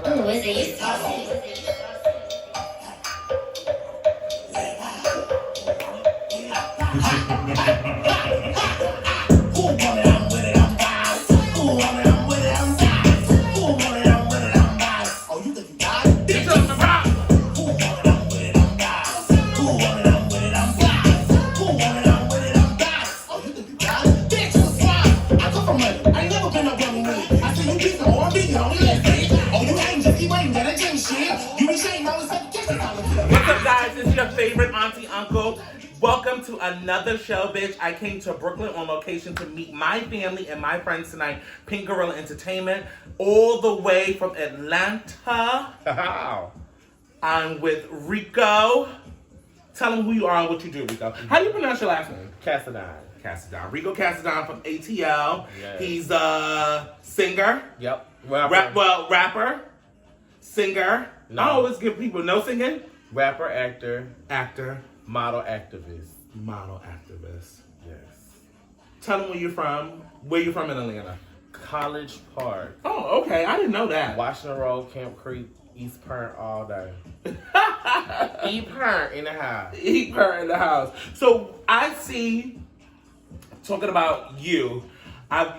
Oh, is it you talking? It's your favorite auntie uncle. Welcome to another show, bitch. I came to Brooklyn on location to meet my family and my friends tonight. Pynk Gorilla Entertainment, all the way from Atlanta. I'm with Rico. Tell them who you are and what you do, Rico. How do you pronounce your last name? Cassadine. Rico Cassadine from ATL. Yes. He's a singer. Yep. Rapper. Singer. No. I always give people no singing. Rapper, actor, Model activist. Yes. Tell them where you're from. Where you from in Atlanta? College Park. Oh, okay. I didn't know that. Washington Road, Camp Creek, East Pern all day. Eat Pern in the house. Eat her in the house. So I see, talking about you, I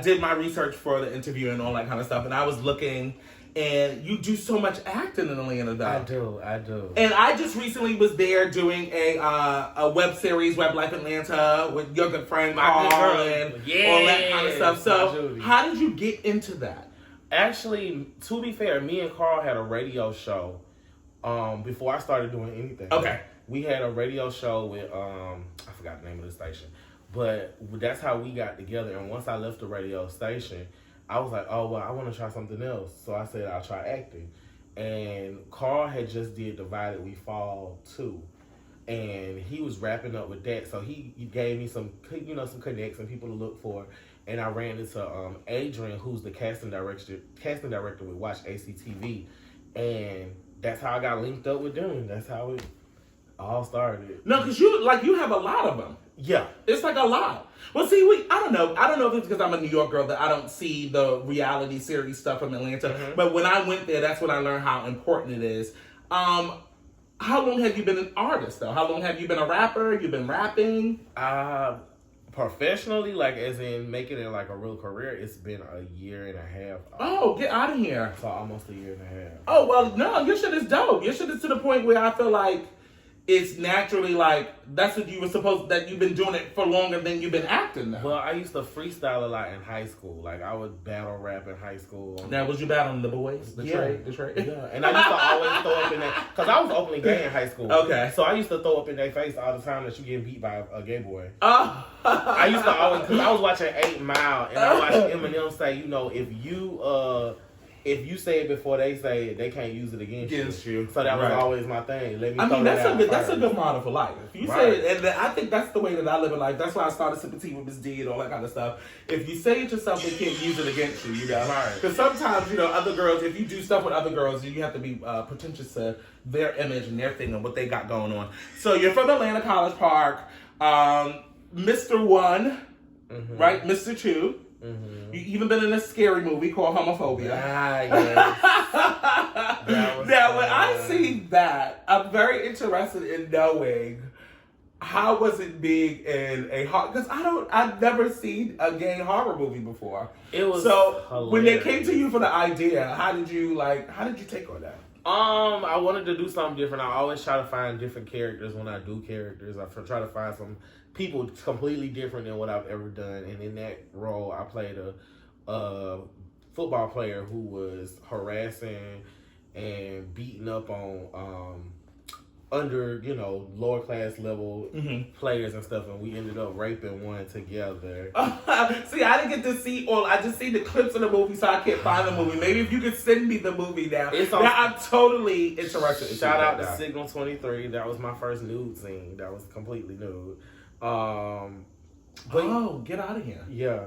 did my research for the interview and all that kind of stuff, and I was looking, and you do so much acting in Atlanta, though. I do. And I just recently was there doing a web series, Web Life Atlanta, with your good friend Carl and all that kind of stuff. So how did you get into that? Actually, to be fair, me and Carl had a radio show before I started doing anything. Okay. We had a radio show with, I forgot the name of the station, but that's how we got together. And once I left the radio station, I was like, oh, well, I want to try something else. So I said, I'll try acting. And Carl had just did Divided We Fall 2. And he was wrapping up with that. So he gave me some connects and people to look for. And I ran into Adrian, who's the casting director with Watch ACTV. And that's how I got linked up with them. That's how it all started. No, because you have a lot of them. Yeah. It's like a lot. Well, see, I don't know if it's because I'm a New York girl that I don't see the reality series stuff from Atlanta. Mm-hmm. But when I went there, that's when I learned how important it is. How long have you been an artist, though? How long have you been a rapper? You've been rapping? Professionally, like as in making it like a real career, it's been a year and a half. Oh, get out of here. So almost a year and a half. Oh, well, no, your shit is dope. Your shit is to the point where I feel like it's naturally like that's what you were that you've been doing it for longer than you've been acting now. Well, I used to freestyle a lot in high school. Like I would battle rap in high school. Now, was you battling the boys? The trade? Yeah. And I used to always throw up in that because I was openly gay in high school. Okay. So I used to throw up in their face all the time that you getting beat by a gay boy. Oh. I used to always because I was watching 8 Mile and I watched Eminem say, if you say it before they say it, they can't use it against you. So that was always my thing. That's a good model for life. If you say it, and I think that's the way that I live in life. That's why I started SippingteawithMsd and all that kind of stuff. If you say it yourself, they can't use it against you. Because sometimes other girls, if you do stuff with other girls, you have to be pretentious to their image and their thing and what they got going on. So you're from Atlanta College Park, Mr. 1, mm-hmm. right? Mr. 2. Mm-hmm. You even been in a scary movie called Homophobia. Yes. Now, when I see that, I'm very interested in knowing how was it being in a horror? Because I've never seen a gay horror movie before. It was so hilarious. When they came to you for the idea, how did you take on that? I wanted to do something different. I always try to find different characters when I do characters. I try to find some people completely different than what I've ever done. And in that role, I played a football player who was harassing and beating up on under, lower class level mm-hmm. players and stuff, and we ended up raping one together. See, I didn't get to see I just see the clips of the movie, so I can't find the movie. Maybe if you could send me the movie now. I'm totally interested. Shout out to Signal 23. That was my first nude scene. That was completely nude. Get out of here. Yeah,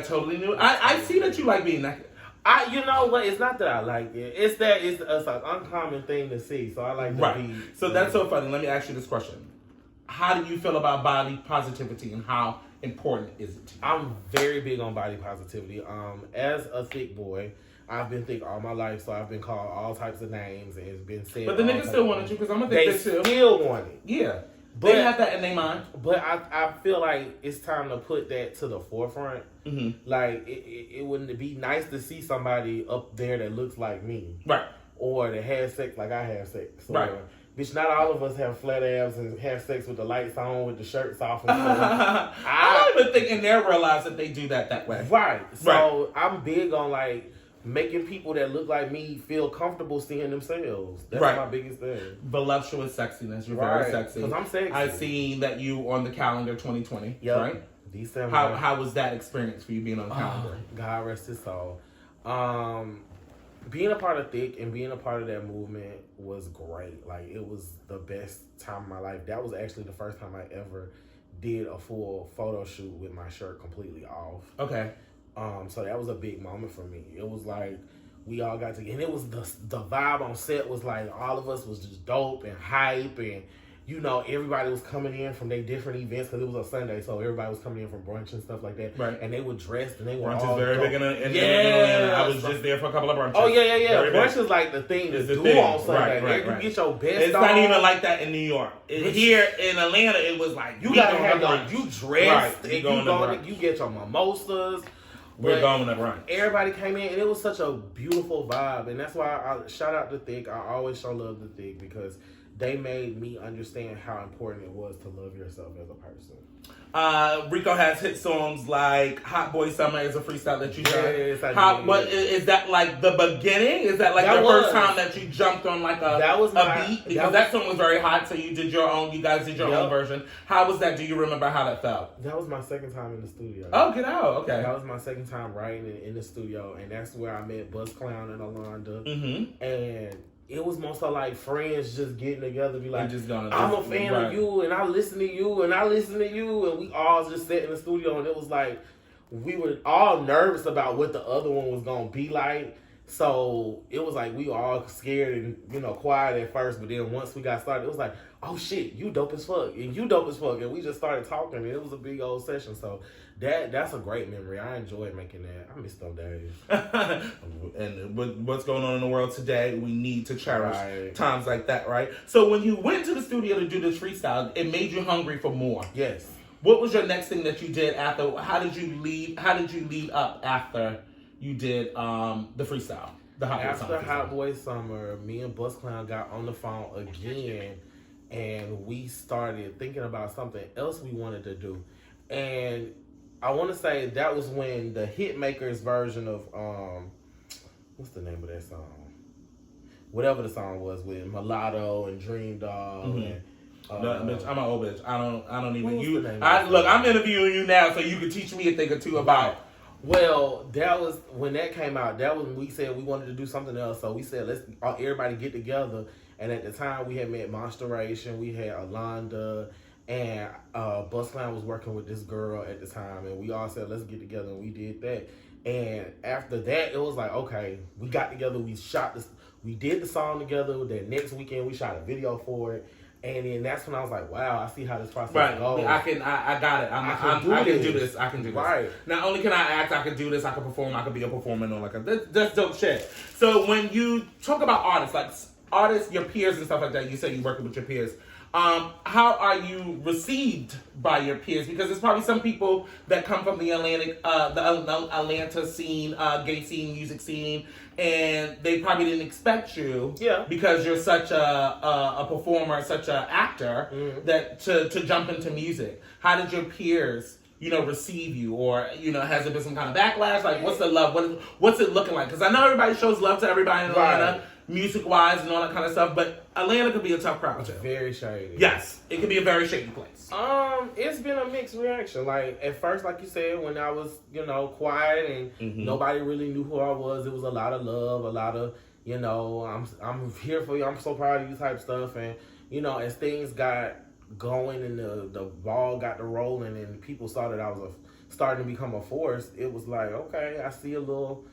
totally new. I see that you like being naked. It's not that I like it. It's an uncommon thing to see. So I like to be. So that's so funny. Let me ask you this question: how do you feel about body positivity, and how important is it to you? I'm very big on body positivity. As a thick boy, I've been thick all my life, so I've been called all types of names, and it's been said. But the niggas still wanted you because I'm a thick bitch too. They still want it. Yeah. But, they have that in their mind. But I feel like it's time to put that to the forefront. Mm-hmm. Like, it wouldn't be nice to see somebody up there that looks like me. Right. Or that has sex like I have sex. So, right. Bitch, not all of us have flat abs and have sex with the lights on, with the shirts off. And I don't even think in there realize that they do that way. Right. So I'm big on like making people that look like me feel comfortable seeing themselves. That's my biggest thing. Voluptuous sexiness. You're very sexy. Because I'm sexy. I seen that you on the calendar 2020. Yep. Right? December. How was that experience for you being on the calendar? God rest his soul. Being a part of Thick and being a part of that movement was great. Like, it was the best time of my life. That was actually the first time I ever did a full photo shoot with my shirt completely off. Okay. So that was a big moment for me. It was like we all got together, and it was the vibe on set was like all of us was just dope and hype, and you know, everybody was coming in from their different events because it was a Sunday, so everybody was coming in from brunch and stuff like that. Right. And they were dressed and they were brunch all is very dope. big in Atlanta. I was just there for a couple of brunches. Oh, yeah. Very brunch big. is like the thing to do thing. on Sunday. Right. You get your best It's not even like that in New York. Here in Atlanta, it was like, you gotta have you dressed, right. and you get your mimosas. We're going to brunch. Everybody came in, and it was such a beautiful vibe. And that's why I shout out to Thick. I always show love to Thick because they made me understand how important it was to love yourself as a person. Rico has hit songs like "Hot Boy Summer" is a freestyle that you done. Yes, what is that like the beginning? Is that like the first time that you jumped on like a beat? Because that song was very hot, so you did your own. You guys did your own version. How was that? Do you remember how that felt? That was my second time in the studio. Oh, get out! Okay, that was my second time writing in the studio, and that's where I met Buzz Clown and Alonda. Mm-hmm. And it was more so like friends just getting together, be like, I'm a fan of you, and I listen to you, and I listen to you, and we all just sat in the studio, and it was like, we were all nervous about what the other one was going to be like, so it was like we were all scared and, you know, quiet at first, but then once we got started, it was like, oh shit, you dope as fuck, and you dope as fuck, and we just started talking, and it was a big old session, so that's a great memory. I enjoyed making that. I miss those days. And with what's going on in the world today, we need to cherish times like that, right? So when you went to the studio to do this freestyle, it made you hungry for more. Yes. What was your next thing that you did after? How did you lead up after you did the freestyle? After Hot Boy Summer, me and Buzz Clown got on the phone again, and we started thinking about something else we wanted to do. And I want to say that was when the Hitmakers version of what's the name of that song? Whatever the song was with Mulatto and Dream Doll and bitch, I'm an old bitch. I don't even look, I'm interviewing you now so you can teach me a thing or two about. Well, that was when that came out. That was when we said we wanted to do something else. So we said let's everybody get together. And at the time we had met Monsteration, we had Alonda, and Buzz Clown was working with this girl at the time, and we all said let's get together, and we did that. And after that, it was like, okay, we got together, we did the song together. That next weekend we shot a video for it, and then that's when I was like, wow, I see how this process goes. I got it. I can do this. Right. Not only can I act, I can do this. I can perform. I can be a performer and that's dope shit. So when you talk about artists, your peers and stuff like that, you say you're working with your peers. How are you received by your peers? Because there's probably some people that come from the Atlanta scene, gay scene, music scene, and they probably didn't expect you, because you're such a performer, such an actor, that to jump into music. How did your peers, receive you, or has there been some kind of backlash? Like, what's the love? What's it looking like? Because I know everybody shows love to everybody in Atlanta. Music-wise and all that kind of stuff, but Atlanta could be a tough crowd too. Very shady. Yes, it can be a very shady place. It's been a mixed reaction. Like, at first, like you said, when I was, quiet and nobody really knew who I was, it was a lot of love, a lot of, I'm here for you, I'm so proud of you type stuff. And, as things got going and the ball got to rolling and people saw that I was starting to become a force, it was like, okay, I see a little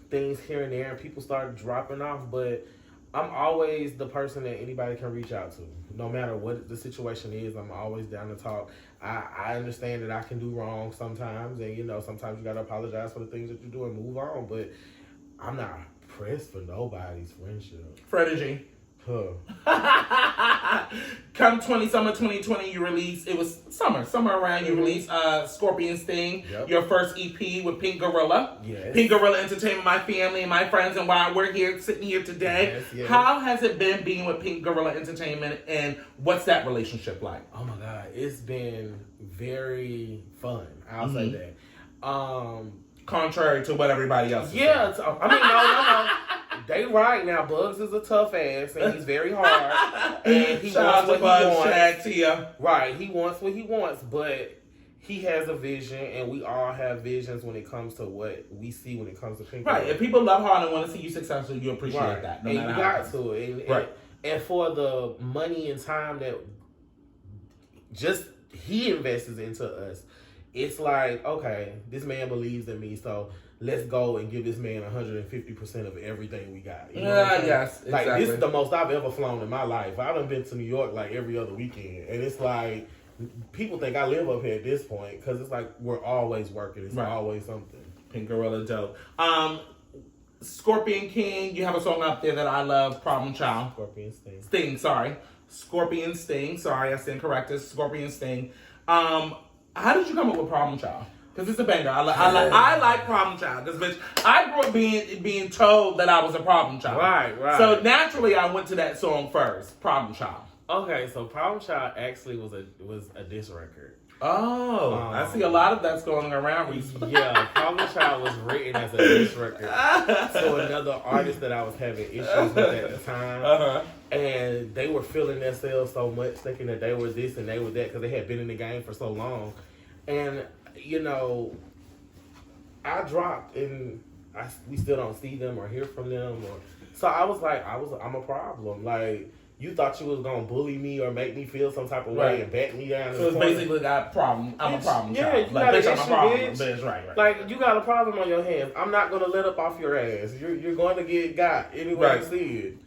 things here and there, and people started dropping off, but I'm always the person that anybody can reach out to. No matter what the situation is, I'm always down to talk. I understand that I can do wrong sometimes, and sometimes you gotta apologize for the things that you do and move on, but I'm not pressed for nobody's friendship. Frenergy. Huh. Come summer 2020, you release, it was summer around, you released Scorpion Sting, your first EP with Pynk Gorilla. Yes. Pynk Gorilla Entertainment, my family and my friends, and why we're here, sitting here today. Yes. How has it been being with Pynk Gorilla Entertainment, and what's that relationship like? Oh my God, it's been very fun. I'll say that. Contrary to what everybody else is saying. I mean, no. They right now. Bugs is a tough ass, and he's very hard. And he wants what he wants. Right, he wants what he wants, but he has a vision, and we all have visions when it comes to what we see when it comes to Pynk. Right, if people love hard and want to see you successful, you appreciate that. No and you got to. And for the money and time that just he invests into us, it's like, okay, this man believes in me, so let's go and give this man 150% of everything we got. You know what I'm saying? Yes, exactly. Like, this is the most I've ever flown in my life. I done been to New York like every other weekend, and it's like, people think I live up here at this point, because it's like we're always working. It's always something. Pynk Gorilla dope. Scorpion King, you have a song out there that I love, Problem Child. Scorpion Sting. Scorpion Sting. Sorry, I stand corrected. Scorpion Sting. How did you come up with Problem Child? Because it's a banger. I like Problem Child. Because, bitch, I grew up being told that I was a problem child. Right. So, naturally, I went to that song first, Problem Child. Okay, so Problem Child actually was a diss record. Oh, I see a lot of that's going around recently. Yeah, Problem Child was written as a diss record. So another artist that I was having issues with at the time. And they were feeling themselves so much, thinking that they were this and they were that, because they had been in the game for so long. And, you know, I dropped, and we still don't see them or hear from them. So I was like, I'm a problem. Like, you thought you was gonna bully me or make me feel some type of way and back me down. So it's basically got a problem. I'm a problem. Yeah, child. you got an issue, bitch. Right. Like, you got a problem on your hands. I'm not gonna let up off your ass. You're going to get got anyway. You see it.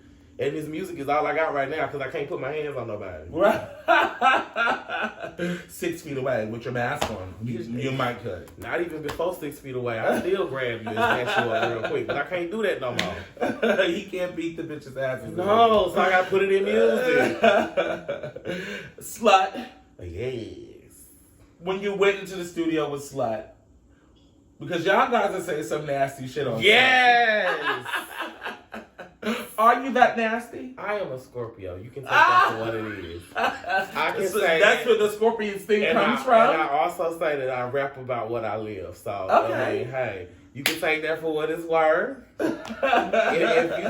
And this music is all I got right now because I can't put my hands on nobody. Right. 6 feet away with your mask on. You might could. Not even before 6 feet away. I still grab you and snatch you up real quick. But I can't do that no more. He can't beat the bitch's ass. No, so I got to put it in music. Slut. Yes. When you went into the studio with Slut, because y'all guys are saying some nasty shit on Yes. Are you that nasty? I am a Scorpio. You can take that for what it is. I can say that's where the Scorpion thing comes from. And I also say that I rap about what I live. So I mean, hey, you can take that for what it's worth. if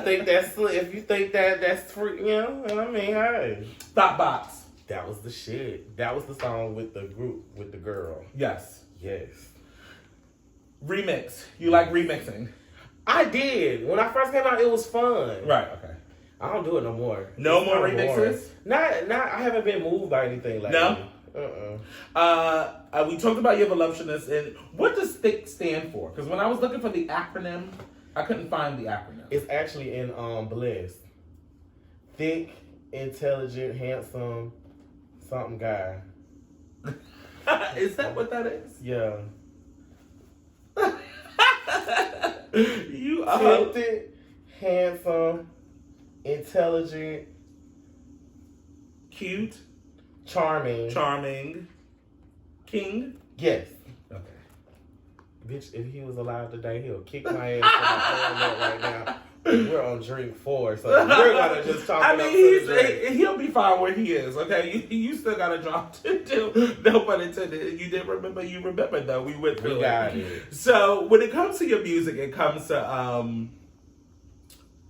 you think that's free, you know, I mean, hey. Stop box. That was the shit. That was the song with the group, with the girl. Yes. Remix. You like remixing? I did. When I first came out, it was fun. Right, okay. I don't do it no more. No more remixes? Not. I haven't been moved by anything like that. No? We talked about your voluptuousness, and what does THICK stand for? Because when I was looking for the acronym, I couldn't find the acronym. It's actually in Bliss. Thick, intelligent, handsome, something guy. Is that what that is? Yeah. You are talented, handsome, intelligent, cute, charming, king. Yes. Okay. Bitch, if he was alive today, he'll kick my ass right now. We're on drink 4, so we're gonna just talk. I mean, he'll be fine where he is. Okay, you still got a job to do. No pun intended. You did remember. You remember though. We went through it. So when it comes to your music, it comes to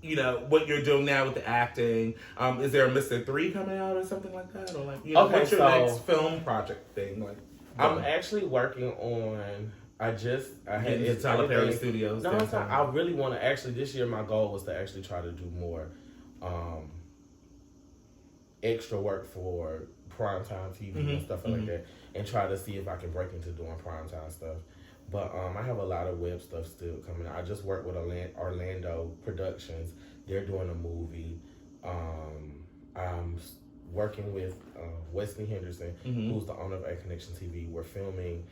you know what you're doing now with the acting. Is there a Mr. 3 coming out or something like that, or like what's your next film project thing? Like, I'm actually working on. I had it's Tyler Perry Studios. No, I really want to actually. This year, my goal was to actually try to do more extra work for primetime TV and stuff like that, and try to see if I can break into doing primetime stuff. But I have a lot of web stuff still coming out. I just worked with Orlando Productions. They're doing a movie. I'm working with Wesley Henderson, who's the owner of A Connection TV. We're filming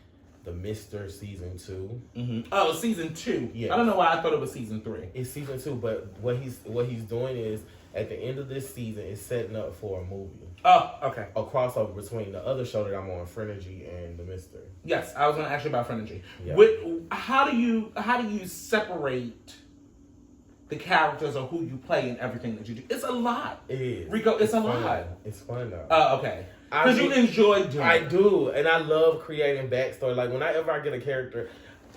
The Mister season 2. Mm-hmm. Oh, season 2. Yeah. I don't know why I thought it was season 3. It's season 2, but what he's doing is at the end of this season is setting up for a movie. Oh, okay. A crossover between the other show that I'm on, Frenergy, and The Mister. Yes, I was going to ask you about Frenergy. Yeah. How do you separate the characters or who you play in everything that you do? It's a lot. It is. Rico, it's a fun. lot. It's fun though. Oh, okay. Because you enjoy doing it. I do, and I love creating backstory. Like whenever I get a character,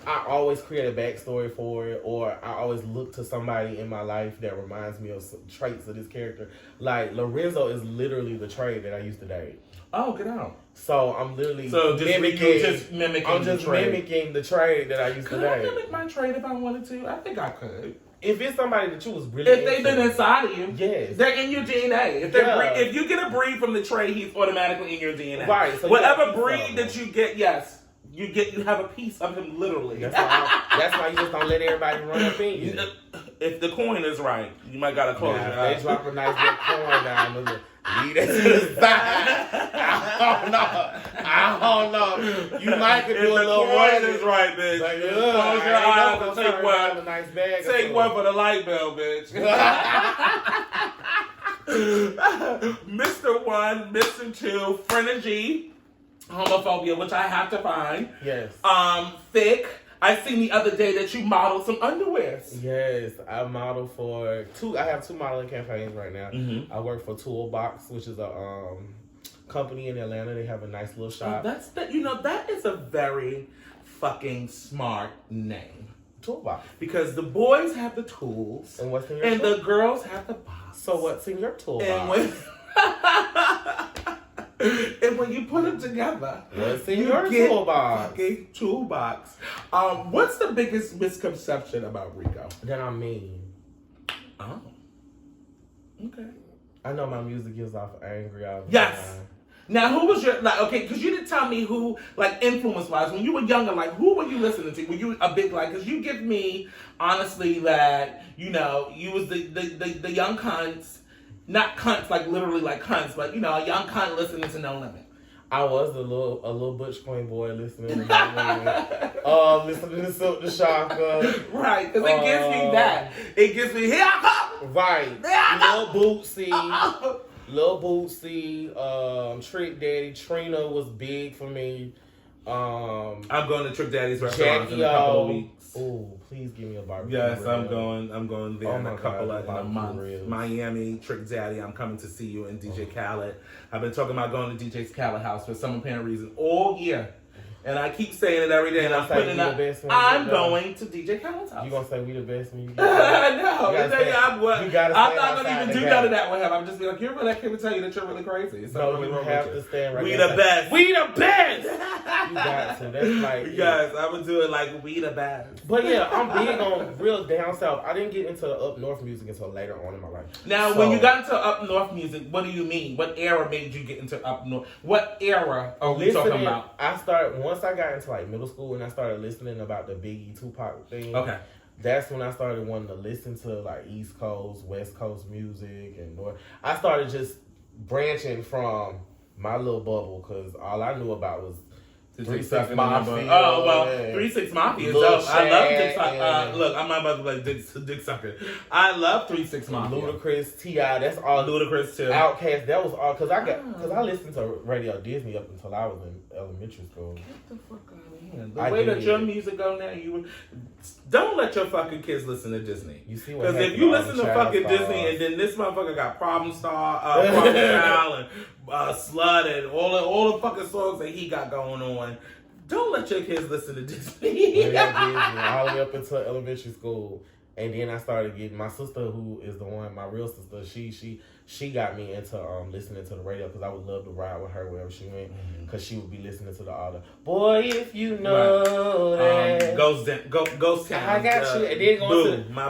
I always create a backstory for it, or I always look to somebody in my life that reminds me of some traits of this character. Like Lorenzo is literally the trait that I used to date. Oh, get out. So I'm literally mimicking. I'm just mimicking the trade that I used to Could I date. mimic my trade if I wanted to? I think I could. If it's somebody that you was really If they've been inside of you, yes, they're in your DNA. If you get a breed from the trade, he's automatically in your DNA. Right. So whatever breed that you get, yes, you have a piece of him literally. That's why you just don't let everybody run up in you. If the coin is right, you might gotta close your eyes. They drop a nice little coin down. Leave that to the side. I don't know. You might could do a little coin is right, bitch. Like, close your eyes and take one. A nice bag. Take one for the light bill, bitch. Mr. 1, Mr. 2, Frenergy, homophobia, which I have to find. Yes. Thick. I seen the other day that you modeled some underwears. Yes, I model for I have 2 modeling campaigns right now. Mm-hmm. I work for Toolbox, which is a company in Atlanta. They have a nice little shop. That is a very fucking smart name. Toolbox. Because the boys have the tools. And what's in your And the girls have the box. So what's in your toolbox? And when you put them together, what's in your toolbox? Fucking toolbox. What's the biggest misconception about Rico? That I'm mean. Oh. Okay. I know my music gives off angry all the Yes. time. Now, who was your, because you didn't tell me who, influence-wise, when you were younger, who were you listening to? Were you a big, because you give me, honestly, that, you was the young cunts, not cunts, literally cunts, but, a young cunt listening to No Limit. I was a little Butch Queen boy listening to No Limit. Listening to Silk the Shocker. Right, because it gives me that. It gives me, here I come! Right. Lil Bootsy. Lil Bootsy, Trick Daddy, Trina was big for me. I'm going to Trick Daddy's restaurant in a couple of weeks. Oh, please give me a barbecue. Yes, rib. I'm going there in a couple of months. Ribs. Miami, Trick Daddy, I'm coming to see you, and DJ Khaled. I've been talking about going to DJ Khaled house for some apparent reason all year. And I keep saying it every day, and I'm putting it up. I'm going to DJ Khaled's house. You gonna say we the best when you get No, I'm not going to even do none of that with him. I'm just be like, you're really, I can't tell you that you're really crazy. So really you have to stand right We there. the best. We the best! You got to. That's like... Yes, I would do it we the best. But yeah, I'm big on real down south. I didn't get into the up north music until later on in my life. Now, when you got into up north music, what do you mean? What era made you get into up north? What era are we talking about? Once I got into middle school and I started listening about the Biggie Tupac thing. Okay. That's when I started wanting to listen to East Coast, West Coast music and North. I started just branching from my little bubble because all I knew about was 3 6 Mafia. Oh, well, 3 6 Mafia is dope. I love Dick Sucker. Look, I'm not about to play Dick Sucker. I love 3 6 Mafia. Ludacris, T.I., that's all. Ludacris, too. Outkast, that was all. Because I listened to Radio Disney up until I was in elementary school. Get the fuck out of here. The way that your music go now, don't let your fucking kids listen to Disney. You see what? Because if you listen to fucking Disney and then this motherfucker got Problem Child and Slut and all the fucking songs that he got going on, don't let your kids listen to Disney. Disney all the way up until elementary school. And then I started getting my sister, who is the one, my real sister. She got me into listening to the radio because I would love to ride with her wherever she went because she would be listening to all the boy if you know that Ghost Town. I got you. And then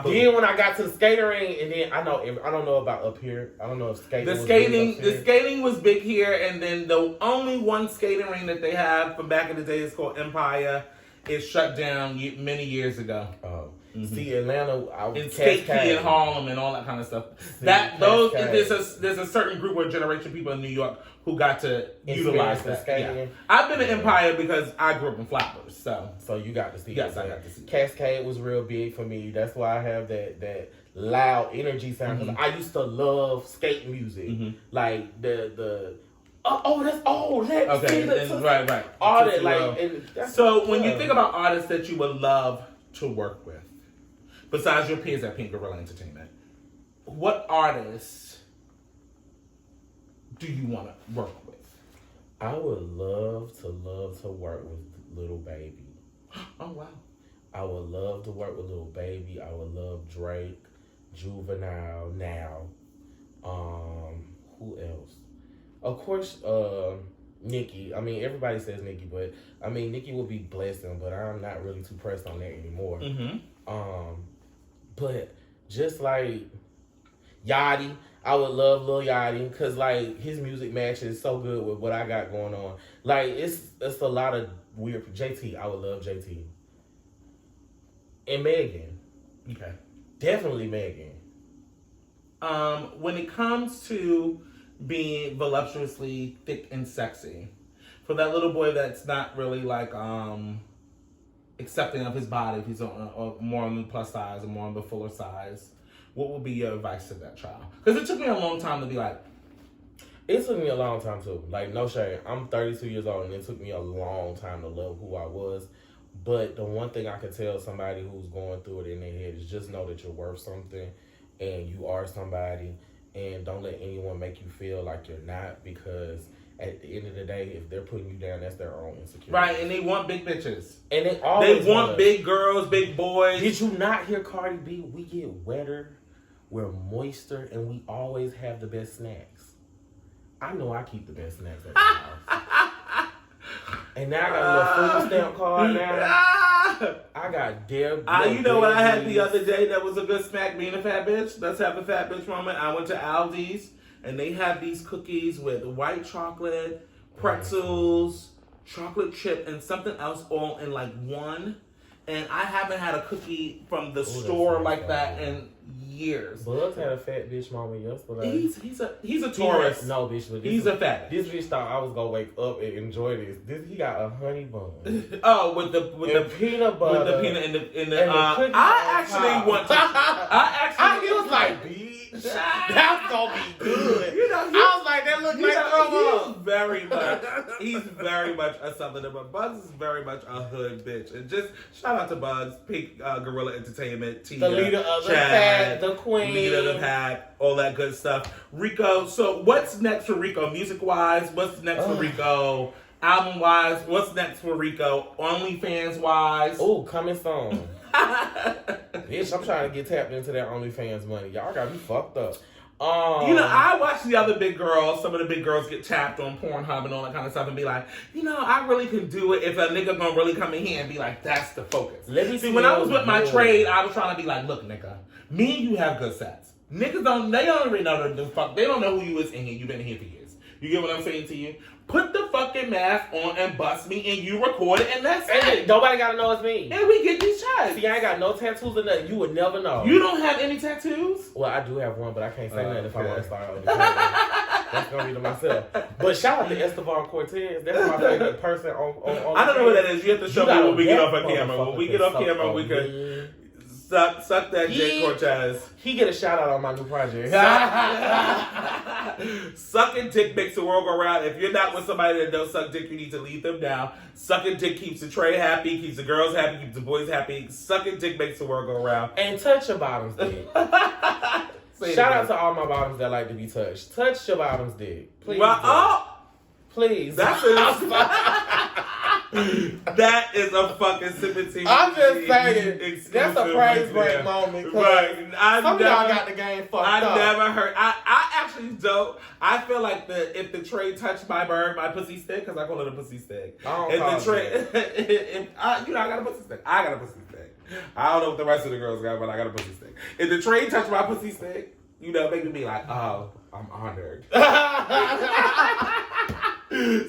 then when I got to the skating ring, and then I don't know about up here. I don't know if skating. The skating was big here, and then the only one skating ring that they have from back in the day is called Empire. It shut down many years ago. Oh. See, Atlanta, and Skate Key in Harlem and all that kind of stuff. There's a certain group or generation of people in New York who got to utilize that. Yeah. I've been to Empire because I grew up in Flatbush, so you got to see. Yes, I got to see. Cascade was real big for me. That's why I have that loud energy sound. Because I used to love skate music, like the. Oh, that's old. Okay, right. All that, like. So when you think about artists that you would love to work with, besides your peers at Pynk Gorilla Entertainment, what artists do you want to work with? I would love to work with Lil Baby. Oh wow! I would love to work with Lil Baby. I would love Drake, Juvenile. Now, who else? Of course, Nicki. I mean, everybody says Nicki, but I mean, Nicki would be blessing, but I'm not really too pressed on that anymore. But just like Yachty, I would love Lil Yachty because like his music matches so good with what I got going on. Like it's a lot of weird. JT, I would love JT. And Megan. Okay. Definitely Megan. When it comes to being voluptuously thick and sexy, for that little boy that's not really like accepting of his body, if he's more on the plus size or more on the fuller size, what would be your advice to that child? Because it took me a long time to be like. It took me a long time too. Like no shade, I'm 32 years old, and it took me a long time to love who I was. But the one thing I could tell somebody who's going through it in their head is just know that you're worth something, and you are somebody. And don't let anyone make you feel like you're not, because at the end of the day, if they're putting you down, that's their own insecurity. Right, and they want big bitches. And they always want big girls, big boys. Did you not hear Cardi B? We get wetter, we're moister, and we always have the best snacks. I know I keep the best snacks at the house. And now I got a little food stamp card now. I got you know what I had the other day that was a good smack being a fat bitch? Let's have a fat bitch moment. I went to Aldi's and they have these cookies with white chocolate, pretzels, chocolate chip, and something else all in like one. And I haven't had a cookie from the store like that in years. Bugs had a fat bitch moment yesterday. He's a tourist. No, bitch, but he's a fat. This bitch thought I was gonna wake up and enjoy this. He got a honey bun. Oh, with the peanut butter, with the peanut in the I actually want to. He was like, bitch, that's gonna be good. You know, I was like, that look like he's very much a southerner, but Bugs is very much a hood bitch. And just shout out to Bugs, Pynk Gorilla Entertainment, Tia, the leader of the Chad, pack, the queen, leader of the pack, all that good stuff. Rico, so what's next for Rico? Music wise, what's next for Rico? Album wise, what's next for Rico? OnlyFans wise? Oh, coming soon. Bitch, I'm trying to get tapped into that OnlyFans money. Y'all got me fucked up. I watch the other big girls. Some of the big girls get tapped on Pornhub and all that kind of stuff, and be like, I really can do it if a nigga gonna really come in here and be like, that's the focus. See, when I was with my trade, I was trying to be like, look, nigga, me and you have good sets. Niggas don't really know the fuck. They don't know who you is in here. You've been in here for years. You get what I'm saying to you? Put the fucking mask on and bust me, and you record it, and that's it. Nobody gotta know it's me. And we get these shots. See, I ain't got no tattoos or nothing. You would never know. You don't have any tattoos? Well, I do have one, but I can't say nothing if I want to start on the camera. That's gonna be to myself. But shout out to Esteban Cortez. That's my favorite person on I don't know who that is. You have to show me when we get off our camera. When we get off camera, we can suck that Jay Cortez. He get a shout out on my new project. Sucking dick makes the world go round. If you're not with somebody that don't suck dick, you need to leave them now. Sucking dick keeps the tray happy, keeps the girls happy, keeps the boys happy. Sucking dick makes the world go round. And touch your bottoms dick. Shout out to all my bottoms that like to be touched. Touch your bottoms dick. Please. Please. That is a fucking sipping tea. I'm just saying, that's a praise break moment. Right. Some of y'all got the game fucked up. I never heard. I actually don't. I feel like if the tray touched my bird, my pussy stick, because I call it a pussy stick. I don't call it I got a pussy stick. I got a pussy stick. I don't know what the rest of the girls got, but I got a pussy stick. If the tray touched my pussy stick, make me be like, oh, I'm honored.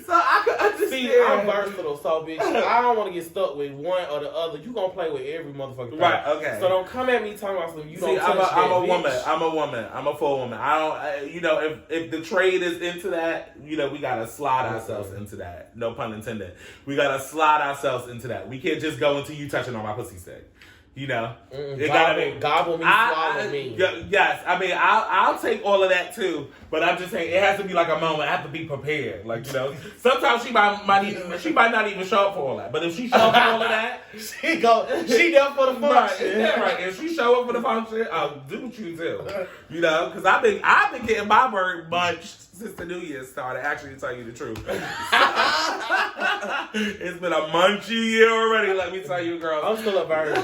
So I could understand. See, I'm versatile, so bitch, I don't want to get stuck with one or the other. You gonna play with every motherfucking thing. Right, okay. So don't come at me talking about something you don't touch I'm a woman. bitch. I'm a woman. I'm a full woman. I don't, you know, if the trade is into that, you know, we gotta slide ourselves into that. No pun intended. We gotta slide ourselves into that. We can't just go into you touching on my pussy stick. You know, it gotta be gobble me, swallow me. Yes, I mean I'll take all of that too, but I'm just saying it has to be like a moment. I have to be prepared. Like, you know, sometimes she might not even show up for all that, but if she show up for all of that, she there for the function. Right. If she show up for the function, I'll do what you do. You know, because I've been getting my bird munched since the New Year started. Actually, to tell you the truth, it's been a munchy year already. Let me tell you, girl. I'm still a virgin.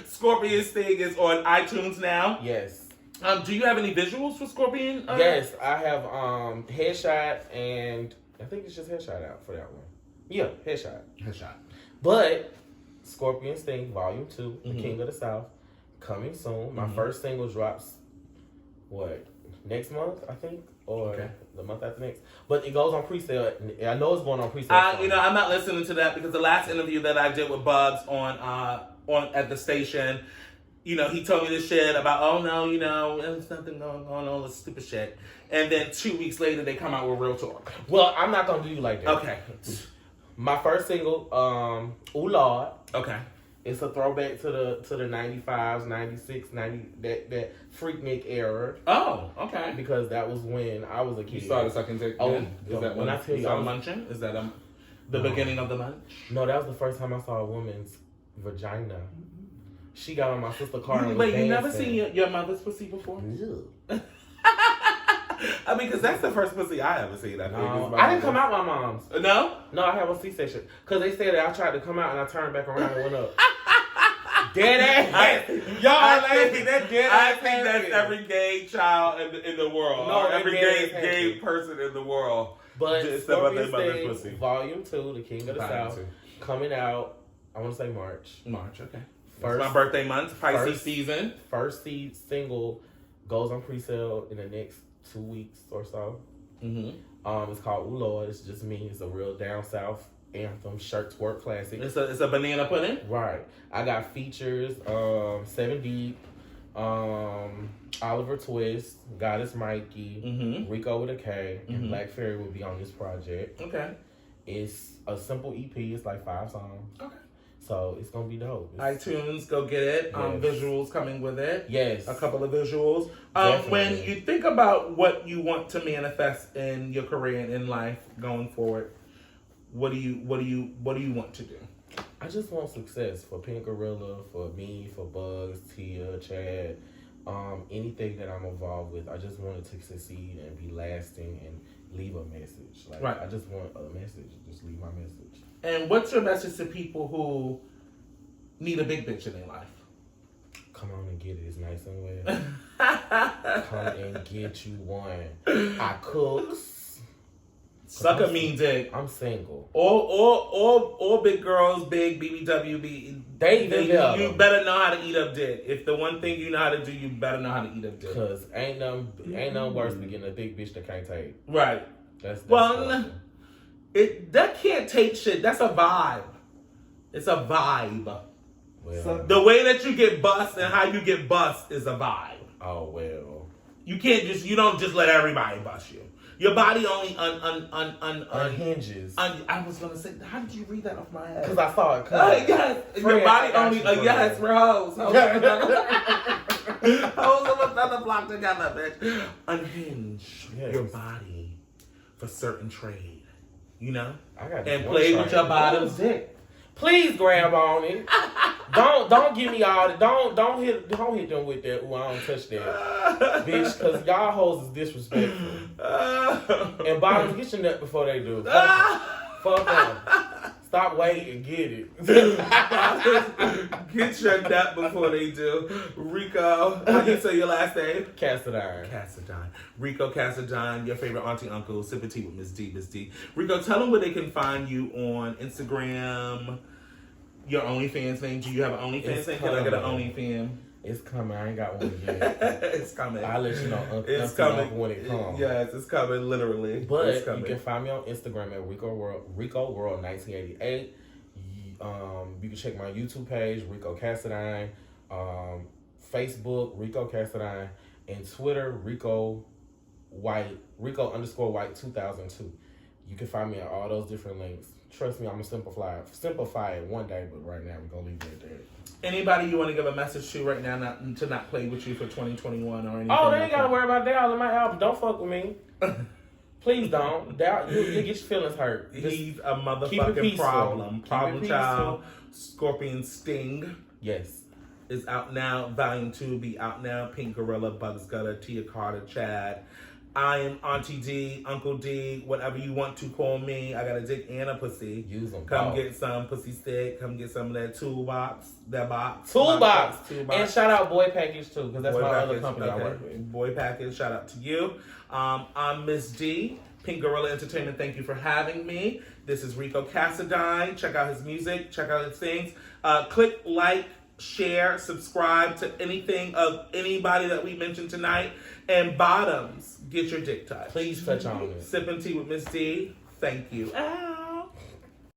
Scorpion Sting is on iTunes now. Yes. Do you have any visuals for Scorpion? Yes, I have Headshot, and I think it's just Headshot out for that one. Yeah, Headshot. But Scorpion Sting Volume 2, The King of the South, coming soon. My first single drops, next month, I think? Or the month after next. But it goes on pre-sale. I know it's going on pre-sale. You know, I'm not listening to that because the last interview that I did with Bugs on at the station, you know, he told me this shit about, oh no, you know, there's nothing going on, all this stupid shit. And then 2 weeks later, they come out with Real Talk. Well, I'm not going to do you like that. Okay. My first single, Ooh Lord. Okay. It's a throwback to the 95s, 96, 90, that Freaknik era. Oh, okay. Because that was when I was a kid. You started sucking dick. Oh, is that when I tell you, munching? Is that the beginning of the munch? No, that was the first time I saw a woman's vagina. She got on my sister's car and was Wait, dancing. you never seen your mother's pussy before? No. I mean, because that's the first pussy I ever seen. I didn't come out my mom's. No? No, I have a C-section. Because they said that I tried to come out and I turned back around and went up. Dead ass. Y'all lazy. That dead ass. I think that's every gay child in the world. No, or every gay person in the world. But Scorpion Sting, pussy. Volume 2, The King of the South, coming out, I want to say March. March, okay. First, it's my birthday month, Pisces season. First single goes on pre-sale in the next 2 weeks or so. Mm-hmm. It's called Ooh Lord. It's just me. It's a real down south anthem, shirt twerk classic. It's a banana pudding. Right. I got features. 7 Deep, Oliver Twist, Goddess Mikey, Rico with a K, and Black Fairy will be on this project. Okay. It's a simple EP. It's like 5 songs. Okay. So it's gonna be dope. iTunes, go get it. Yes. Visuals coming with it. Yes. A couple of visuals. When you think about what you want to manifest in your career and in life going forward, what do you want to do? I just want success for Pynk Gorilla, for me, for Bugs, Tia, Chad, anything that I'm involved with. I just want it to succeed and be lasting and leave a message. Like, right. I just want a message. Just leave my message. And what's your message to people who need a big bitch in their life? Come on and get it. It's nice and well. Come and get you one. I cooks. Suck a mean dick. I'm single. All big girls, big BBW, you better know how to eat up dick. If the one thing you know how to do, you better know how to eat up dick. Cause ain't nothing worse than getting a thick bitch that can't take. Right. That's that can't take shit. That's a vibe. It's a vibe. Well, so the way that you get bust and how you get bust is a vibe. Oh well. You don't just let everybody bust you. Your body only unhinges. I was gonna say, how did you read that off my head? Because I saw it. Yes. Your body only. Yes, we're hoes. Hoes of another block together, bitch. Unhinge your body for certain trade. You know, and play with your bottom's dick. Please grab on it. Don't give me all that. Don't hit them with that. Ooh, I don't touch that, bitch. Because y'all hoes is disrespectful. And bottoms, get your nut before they do. Fuck them. Stop waiting and get it. Get your nut before they do. Rico, how do you say your last name? Cassadine. Rico Cassadine, your favorite auntie uncle, sipping tea with Miss D. Rico, tell them where they can find you on Instagram. Your OnlyFans name. Do you have an OnlyFans name? Can I get an OnlyFans? It's coming. I ain't got one yet. It's coming. I'll let you know. It's coming when it comes. Yes, it's coming, literally. But it's coming. You can find me on Instagram at Rico World 1988. You can check my YouTube page, Rico Cassadine. Facebook, Rico Cassadine. And Twitter, Rico _White 2002. You can find me at all those different links. Trust me, I'm gonna simplify it one day, but right now we're gonna leave it at that. Anybody you want to give a message to right now to not play with you for 2021 or anything? Oh, they ain't gotta worry about that. All in my album. Don't fuck with me. Please don't. You get your feelings hurt. He's a motherfucking problem. Problem child. Scorpion Sting. Yes. Is out now. Volume 2 be out now. Pynk Gorilla, Bugs Gutter, Tia Carter, Chad. I am Auntie D, Uncle D, whatever you want to call me. I got a dick and a pussy. Use them. Come get some pussy stick. Come get some of that toolbox. Toolbox. And shout out Boy Package too, because that's my other company I work with. Boy Package, shout out to you. I'm Miss D, Pynk Gorilla Entertainment. Thank you for having me. This is Rico Cassadine. Check out his music. Check out his things. Click like, share, subscribe to anything of anybody that we mentioned tonight. And bottoms, get your dick touched. Please touch on it. Sipping tea with Miss D. Thank you.